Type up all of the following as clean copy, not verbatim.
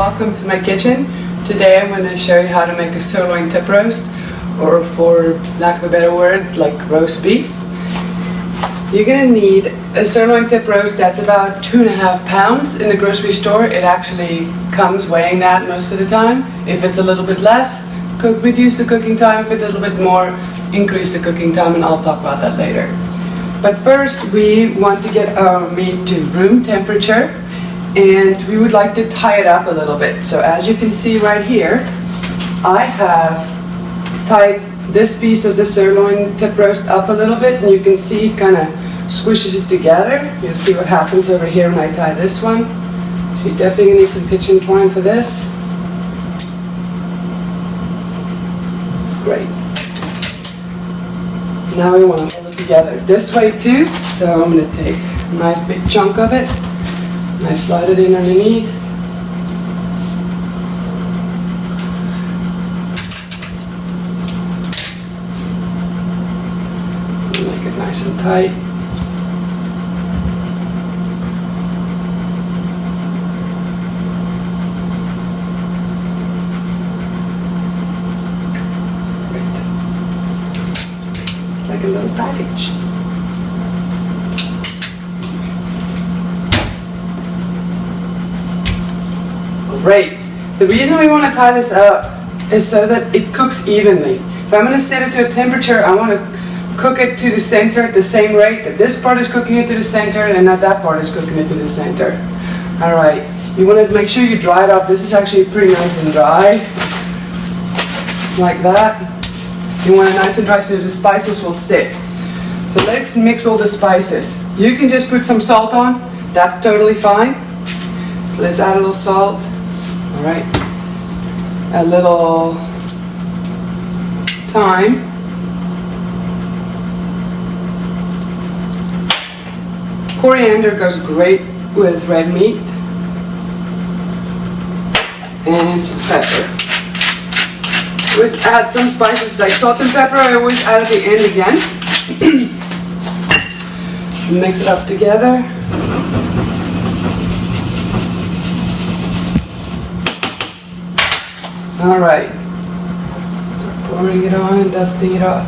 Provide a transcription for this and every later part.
welcome to my kitchen. Today I'm going to show you how to make a sirloin tip roast, or for lack of a better word, like roast beef. You're going to need a sirloin tip roast that's about 2.5 pounds. In the grocery store it actually comes weighing that most of the time. If it's a little bit less, reduce the cooking time. If it's a little bit more, increase the cooking time, and I'll talk about that later. But first we want to get our meat to room temperature, and we would like to tie it up a little bit. So as you can see right here, I have tied this piece of the sirloin tip roast up a little bit, and you can see it kind of squishes it together. You'll see what happens over here when I tie this one. So you definitely need some kitchen twine for this. Great. Now we want to hold it together this way too, so I'm going to take a nice big chunk of it and I slide it in underneath. Make it nice and tight. Like a little package. Great. The reason we want to tie this up is so that it cooks evenly. If I'm going to set it to a temperature, I want to cook it to the center at the same rate that this part is cooking it to the center and that part is cooking it to the center. Alright, you want to make sure you dry it off. This is actually pretty nice and dry. Like that. You want it nice and dry so the spices will stick. So let's mix all the spices. You can just put some salt on, that's totally fine. So let's add a little salt. Alright. A little thyme. Coriander goes great with red meat. And some pepper. Always add some spices like salt and pepper. I always add at the end again. Mix it up together. Alright. Start pouring it on and dusting it off.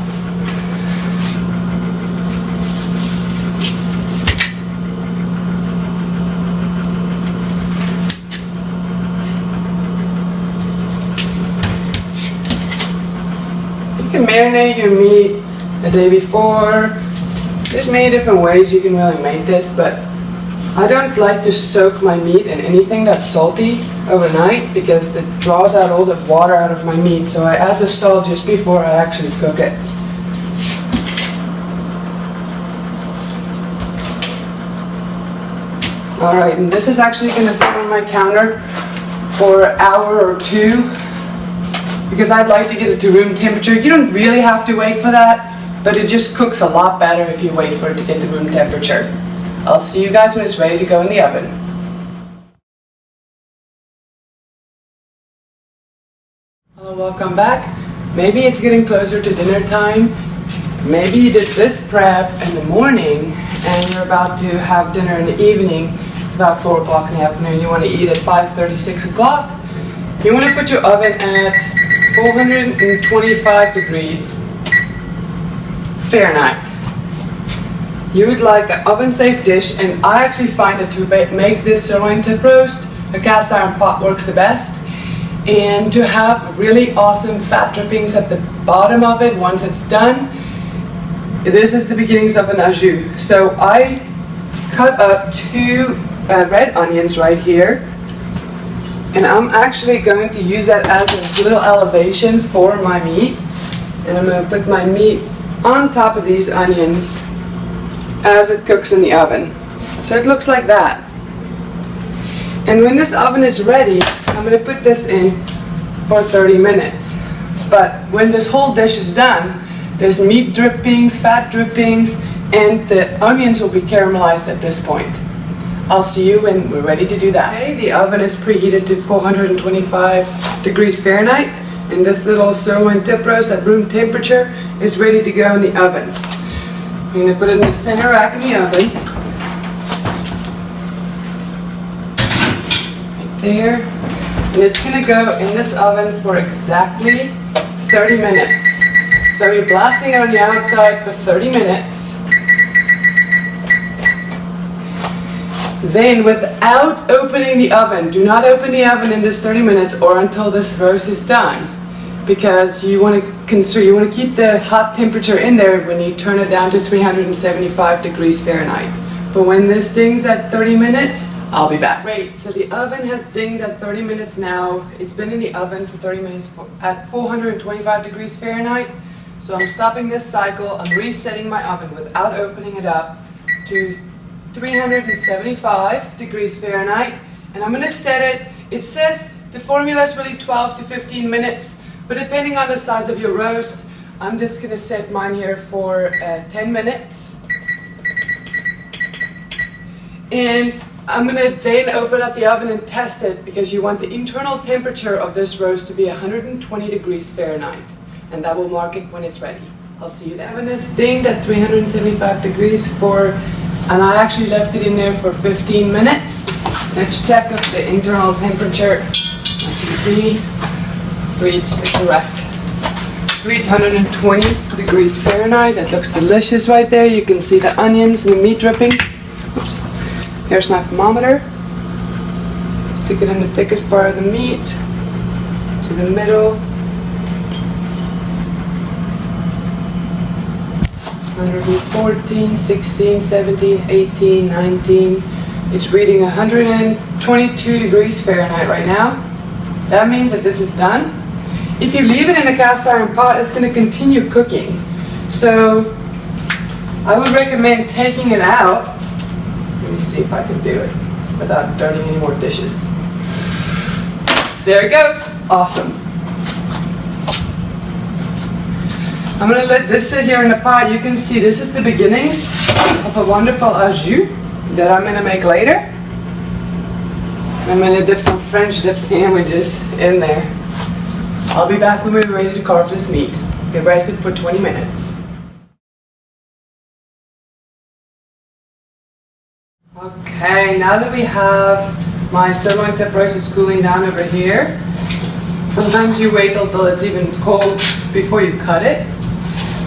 You can marinate your meat the day before. There's many different ways you can really make this, but I don't like to soak my meat in anything that's salty overnight because it draws out all the water out of my meat. So I add the salt just before I actually cook it. Alright, and this is actually going to sit on my counter for an hour or two, because I'd like to get it to room temperature. You don't really have to wait for that, but it just cooks a lot better if you wait for it to get to room temperature. I'll see you guys when it's ready to go in the oven. Hello, welcome back. Maybe it's getting closer to dinner time. Maybe you did this prep in the morning and you're about to have dinner in the evening. It's about 4 o'clock in the afternoon. You want to eat at 5:30, 6 o'clock. You want to put your oven at 425 degrees Fahrenheit. You would like an oven-safe dish, and I actually find that to make this sirloin tip roast, a cast iron pot works the best. And to have really awesome fat drippings at the bottom of it once it's done, this is the beginnings of an au jus. So I cut up 2 red onions right here. And I'm actually going to use that as a little elevation for my meat. And I'm going to put my meat on top of these onions as it cooks in the oven. So it looks like that. And when this oven is ready, I'm going to put this in for 30 minutes. But when this whole dish is done, there's meat drippings, fat drippings, and the onions will be caramelized at this point. I'll see you when we're ready to do that. Okay, the oven is preheated to 425 degrees Fahrenheit, and this little sirloin tip roast at room temperature is ready to go in the oven. I'm going to put it in the center rack in the oven. Right there. And it's gonna go in this oven for exactly 30 minutes. So you're blasting it on the outside for 30 minutes. Then without opening the oven, do not open the oven in this 30 minutes or until this roast is done. Because you want to keep the hot temperature in there when you turn it down to 375 degrees Fahrenheit. But when this dings at 30 minutes, I'll be back. Great, so the oven has dinged at 30 minutes now. It's been in the oven for 30 minutes at 425 degrees Fahrenheit. So I'm stopping this cycle. I'm resetting my oven without opening it up to 375 degrees Fahrenheit. And I'm gonna set it, it says the formula is really 12 to 15 minutes, but depending on the size of your roast, I'm just gonna set mine here for 10 minutes. And I'm gonna then open up the oven and test it because you want the internal temperature of this roast to be 120 degrees Fahrenheit. And that will mark it when it's ready. I'll see you there. The oven is dinged at 375 degrees and I actually left it in there for 15 minutes. Let's check if the internal temperature, as you can see, reads the correct. Reads 120 degrees Fahrenheit. That looks delicious right there. You can see the onions and the meat drippings. Oops. Here's my thermometer. Stick it in the thickest part of the meat, to the middle. 114, 16, 17, 18, 19. It's reading 122 degrees Fahrenheit right now. That means that this is done. If you leave it in a cast iron pot, it's going to continue cooking. So I would recommend taking it out. Let me see if I can do it without dirtying any more dishes. There it goes. Awesome. I'm going to let this sit here in the pot. You can see this is the beginnings of a wonderful au jus that I'm going to make later. I'm going to dip some French dip sandwiches in there. I'll be back when we're ready to carve this meat. It rested for 20 minutes. Okay, now that we have my sirloin tip roast is cooling down over here, sometimes you wait until it's even cold before you cut it.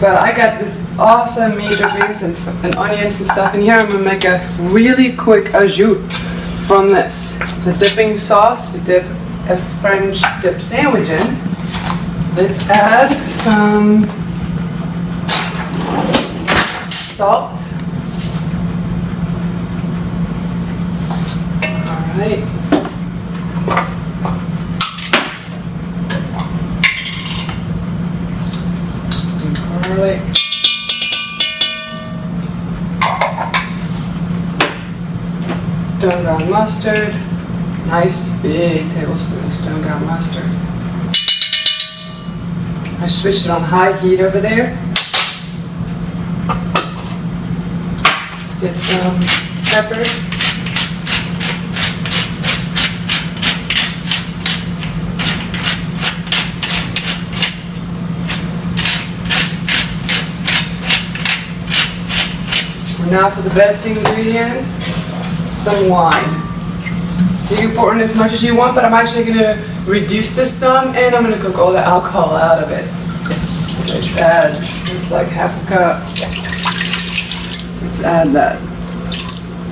But I got this awesome meat drippings and onions and stuff in here. I'm going to make a really quick au jus from this. It's a dipping sauce to dip a French dip sandwich in. Let's add some salt. Alright. Some garlic. Stone ground mustard. Nice big tablespoon of stone ground mustard. I switched it on high heat over there. Let's get some pepper. And now for the best ingredient, some wine. You can pour in as much as you want, but I'm actually going to reduce this some, and I'm going to cook all the alcohol out of it. Let's add, it's like half a cup. Let's add that.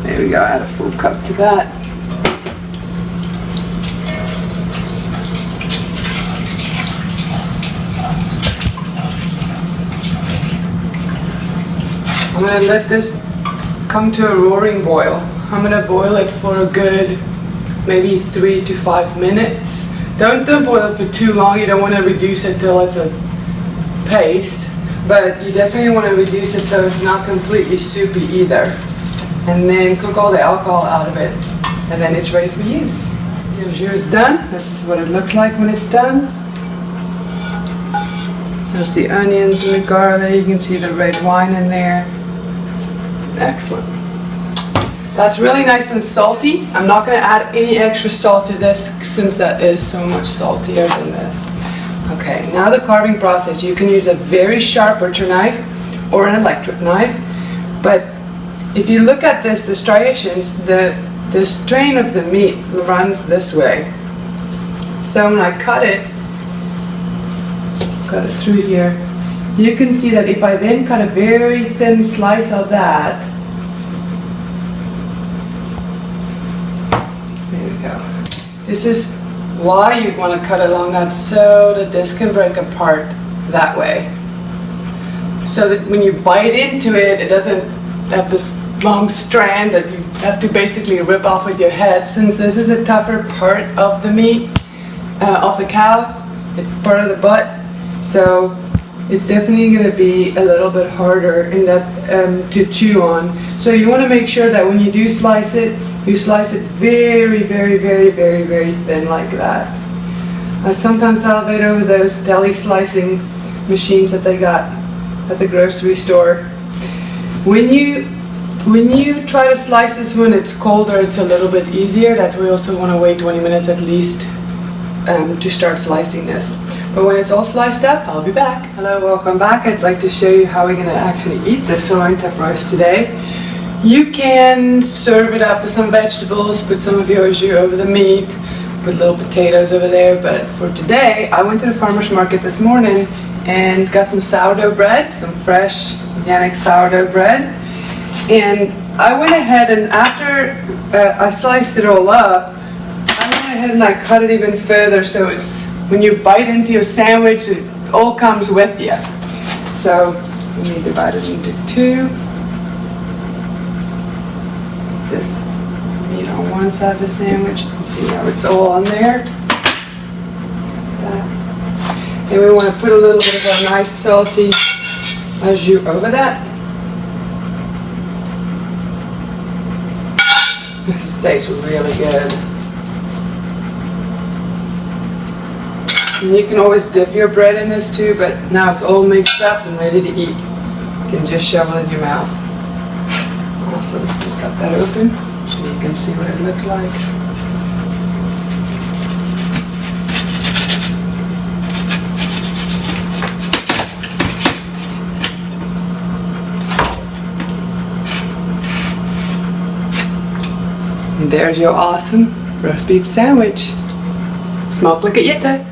There we go, add a full cup to that. I'm going to let this come to a roaring boil. I'm going to boil it for a good maybe 3 to 5 minutes. Don't boil it for too long. You don't want to reduce it till it's a paste, but you definitely want to reduce it so it's not completely soupy either. And then cook all the alcohol out of it, and then it's ready for use. Your jus is done. This is what it looks like when it's done. There's the onions and the garlic. You can see the red wine in there. Excellent. That's really nice and salty. I'm not going to add any extra salt to this since that is so much saltier than this. Okay, now the carving process. You can use a very sharp butcher knife or an electric knife, but if you look at this, the striations, the strain of the meat runs this way. So when I cut it through here, you can see that if I then cut a very thin slice of that, there we go. This is why you'd want to cut it along that, so that this can break apart that way. So that when you bite into it, it doesn't have this long strand that you have to basically rip off with your head. Since this is a tougher part of the meat, of the cow, it's part of the butt, so it's definitely going to be a little bit harder in that to chew on. So you want to make sure that when you do slice it, you slice it very, very, very, very, very thin like that. I sometimes salivate over those deli slicing machines that they got at the grocery store. When you try to slice this when it's colder, it's a little bit easier. That's why we also want to wait 20 minutes at least to start slicing this. But when it's all sliced up, I'll be back. Hello, welcome back. I'd like to show you how we're going to actually eat the sirloin tip roast today. You can serve it up with some vegetables, put some of your au jus over the meat, put little potatoes over there. But for today, I went to the farmer's market this morning and got some sourdough bread, some fresh organic sourdough bread. And I went ahead and after I sliced it all up, I went ahead and I cut it even further so it's, when you bite into your sandwich, it all comes with you. So let me divide it into two. This meat on one side of the sandwich. You can see how it's all on there. And we want to put a little bit of a nice salty au jus over that. This tastes really good. And you can always dip your bread in this too, but now it's all mixed up and ready to eat. You can just shovel it in your mouth. Awesome. Cut that open so you can see what it looks like. And there's your awesome roast beef sandwich. Smakelijk eten!